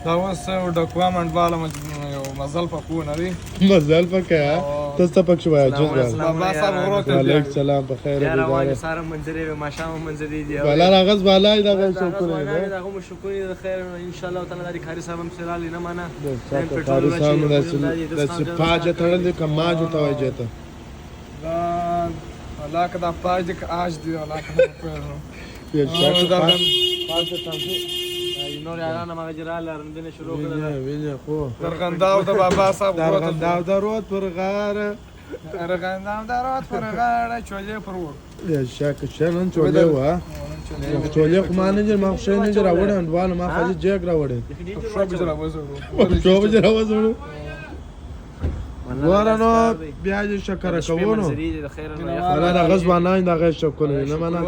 دا اوس ډکوا منډواله یو مزل پکو نه دی مزل پکې تاسو ته پکښ وایي جز بابا صاحب ورته وعلیکم السلام په خیر یا روان سره منظرې ماشام منظرې دی بالا راغز بالا دا شکر دی دا کوم شکر دی خیر ان شاء الله تعالی د کاری صاحب هم سره لینه معنا کاری صاحب د سپاجه تړل کماجو ته وایي ته الله کدا پاج د آج دی الله کدا یو شاته پاج ته نور یارانه ما جرال رندنه شروع کړل ویني خو درغنداو د بابا صاحب درغنداو د روت پر غاره درغنداو د روت پر غاره چولې پر ور یا شاک شنن چولې وا چولې خو ما نه جر ما خو نه جر راوړم اندوال ما خو جګ راوړم شو بجرا وځو شو بجرا وځو ورانو بیا دې شکر کوو نو ولا دا غزوانه دا غش شکر نه معنا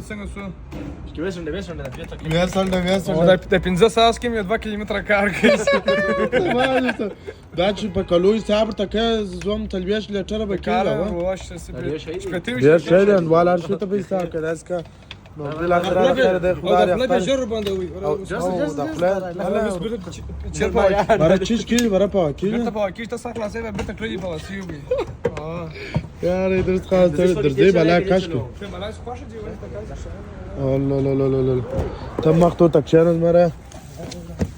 څنګه وېسل د 15 ساس کې مې 2 کیلومتره کار کوي دا چې په کلوې صاحب ته زوم تلويش لټره به کېږي بیا شي د اندوال شو ته به حساب کړه اسکا نو بل اخر خیر د خدای خپل جر باندې وي او د خپل چیرپا برا چیز کی برا پا کی ته پا کی ته سخت لاسه به ته کړی په وسیو وي یار درس خاص درځي بلا کاش کو په ملاش خوښ دی وای ته الله لا لا لا لا تم مختو تک شنز مره